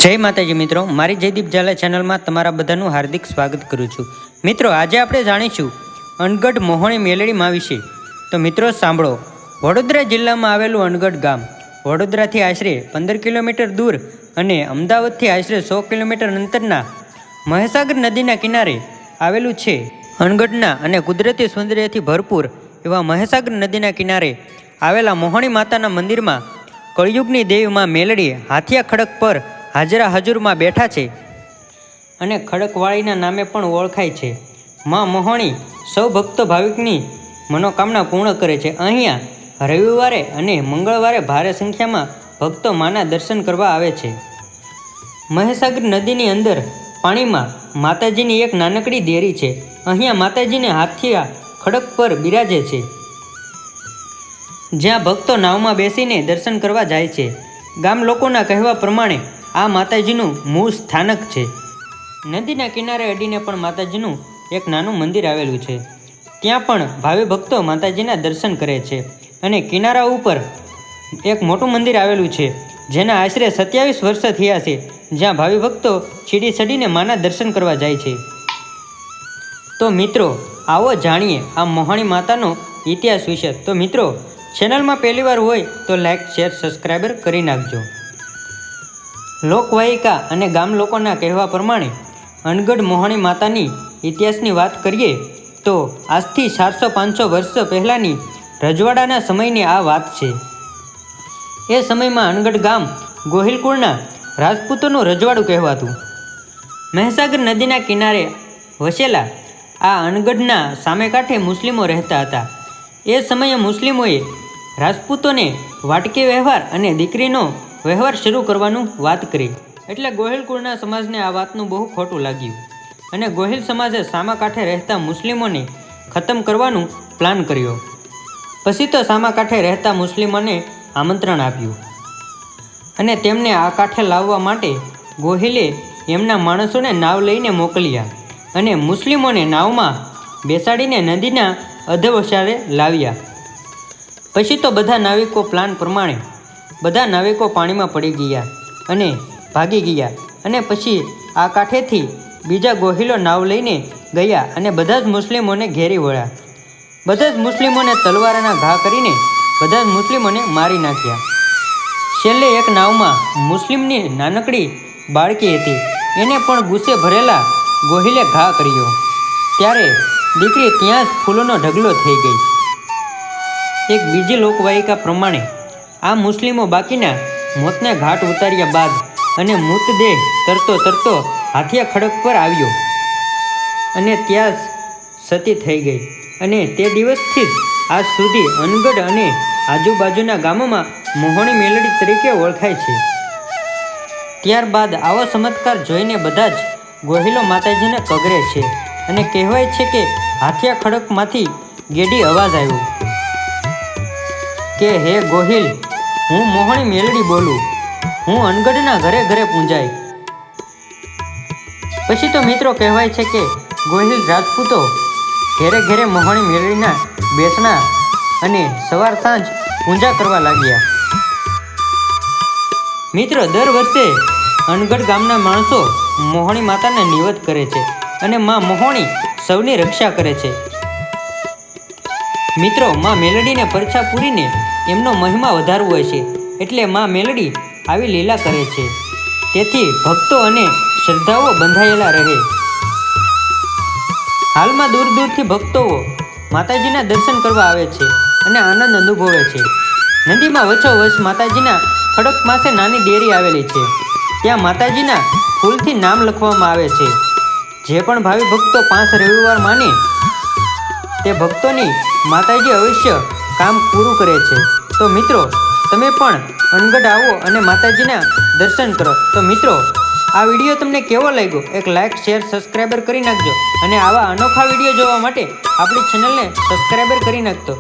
જય માતાજી મિત્રો, મારી જયદીપ ઝાલા ચેનલમાં તમારા બધાનું હાર્દિક સ્વાગત કરું છું। મિત્રો, આજે આપણે જાણીશું અનગઢ મોહણી મેલડીમાં વિશે। તો મિત્રો સાંભળો। વડોદરા જિલ્લામાં આવેલું અનગઢ ગામ વડોદરાથી આશરે 15 કિલોમીટર દૂર અને અમદાવાદથી આશરે 100 કિલોમીટર અંતરના મહીસાગર નદીના કિનારે આવેલું છે। અનગઢના અને કુદરતી સૌંદર્યથી ભરપૂર એવા મહીસાગર નદીના કિનારે આવેલા મોહણી માતાના મંદિરમાં કળિયુગની દેવી માં મેલડી હાથિયા ખડક પર હાજરા હજુરમાં બેઠા છે અને ખડકવાળીના નામે પણ ઓળખાય છે। માં મોહણી સૌ ભક્તો ભાવિકની મનોકામના પૂર્ણ કરે છે। અહીંયા રવિવારે અને મંગળવારે ભારે સંખ્યામાં ભક્તો માના દર્શન કરવા આવે છે। મહીસાગર નદીની અંદર પાણીમાં માતાજીની એક નાનકડી દેરી છે। અહીંયા માતાજીને હાથિયા ખડક પર બિરાજે છે, જ્યાં ભક્તો નાવમાં બેસીને દર્શન કરવા જાય છે। ગામ લોકોના કહેવા પ્રમાણે આ માતાજીનું મૂળ સ્થાનક છે। નદીના કિનારે અડીને પણ માતાજીનું એક નાનું મંદિર આવેલું છે। ત્યાં પણ ભાવિ ભક્તો માતાજીના દર્શન કરે છે અને કિનારા ઉપર એક મોટું મંદિર આવેલું છે, જેના આશરે 27 વર્ષ થયા છે, જ્યાં ભાવિ ભક્તો સીડી ચડીને માના દર્શન કરવા જાય છે। તો મિત્રો, આવો જાણીએ આ મોહણી માતાનો ઇતિહાસ વિશે। તો મિત્રો, ચેનલમાં પહેલીવાર હોય તો લાઈક, શેર, સબસ્ક્રાઈબર કરી નાખજો। લોકવાયિકા અને ગામ લોકોના કહેવા પ્રમાણે અનગઢ મોહણી માતાની ઇતિહાસની વાત કરીએ તો આજથી 400-500 વર્ષ પહેલાંની રજવાડાના સમયની આ વાત છે। એ સમયમાં અનગઢ ગામ ગોહિલ કુળના રાજપૂતોનું રજવાડું કહેવાતું। મહીસાગર નદીના કિનારે વસેલા આ અનગઢના સામે કાંઠે મુસ્લિમો રહેતા હતા। એ સમયે મુસ્લિમોએ રાજપૂતોને વાટકી વ્યવહાર અને દીકરીનો વ્યવહાર શરૂ કરવાનું વાત કરી, એટલે ગોહિલ કુળના સમાજને આ વાતનું બહુ ખોટું લાગ્યું અને ગોહિલ સમાજે સામા કાંઠે રહેતા મુસ્લિમોને ખતમ કરવાનું પ્લાન કર્યો। પછી તો સામા કાંઠે રહેતા મુસ્લિમોને આમંત્રણ આપ્યું અને તેમને આ કાંઠે લાવવા માટે ગોહિલે એમના માણસોને નાવ લઈને મોકલ્યા અને મુસ્લિમોને નાવમાં બેસાડીને નદીના અધવસારે લાવ્યા। પછી તો બધા નાવિકો પ્લાન પ્રમાણે બધા નાવિકો પાણીમાં પડી ગયા અને ભાગી ગયા અને પછી આ કાંઠેથી બીજા ગોહિલો નાવ લઈને ગયા અને બધા જ મુસ્લિમોને ઘેરી વળ્યા। બધા જ મુસ્લિમોને તલવારના ઘા કરીને બધા જ મુસ્લિમોને મારી નાખ્યા। છેલ્લે એક નાવમાં મુસ્લિમની નાનકડી બાળકી હતી, એને પણ ગુસ્સે ભરેલા ગોહિલે ઘા કર્યો, ત્યારે દીકરી ત્યાં જ ફૂલોનો ઢગલો થઈ ગઈ। એક બીજી લોકવાયિકા પ્રમાણે આ મુસ્લિમો બાકીના મોતને ઘાટ ઉતાર્યા બાદ અને મૃતદેહ તરતો તરતો હાથિયા ખડક પર આવ્યો અને ત્યાં જ સતી થઈ ગઈ અને તે દિવસથી જ આજ સુધી અનગઢ અને આજુબાજુના ગામોમાં મોહણી મેલડી તરીકે ઓળખાય છે। ત્યારબાદ આવો ચમત્કાર જોઈને બધા જ ગોહિલો માતાજીને કગરે છે અને કહેવાય છે કે હાથિયા ખડકમાંથી ગેડી અવાજ આવ્યો કે હે ગોહિલ, હું મોહણી મેલડી બોલું, હું અનગઢના ઘરે ઘરે પૂંજાય। પછી તો મિત્રો કહેવાય છે કે ગોહિલ રાજપૂતો ઘેરે ઘેરે મોહણી મેલડીના બેસણા અને સવાર સાંજ પૂજા કરવા લાગ્યા। મિત્રો, દર વર્ષે અનગઢ ગામના માણસો મોહણી માતાને નિવેદ કરે છે અને માં મોહણી સૌની રક્ષા કરે છે। મિત્રો, માં મેલડીને પરછા પૂરીને એમનો મહિમા વધારવો હોય છે, એટલે માં મેલડી આવી લીલા કરે છે, તેથી ભક્તો અને શ્રદ્ધાઓ બંધાયેલા રહે। હાલમાં દૂર દૂરથી ભક્તો માતાજીના દર્શન કરવા આવે છે અને આનંદ અનુભવે છે। નદીમાં વચ્ચોવચ માતાજીના ખડક પાસે નાની દેરી આવેલી છે, ત્યાં માતાજીના ફૂલથી નામ લખવામાં આવે છે। જે પણ ભાવિ ભક્તો 5 રવિવાર માને તે ભક્તોની માતાજી અવશ્ય કામ પૂરું કરે છે। તો મિત્રો, તમે પણ અનગઢ આવો અને માતાજીના દર્શન કરો। તો મિત્રો, આ વિડીયો તમને કેવો લાગ્યો? એક લાઇક, શેર, સબસ્ક્રાઈબર કરી નાખજો અને આવા અનોખા વિડીયો જોવા માટે આપણી ચેનલને સબસ્ક્રાઈબર કરી નાખજો।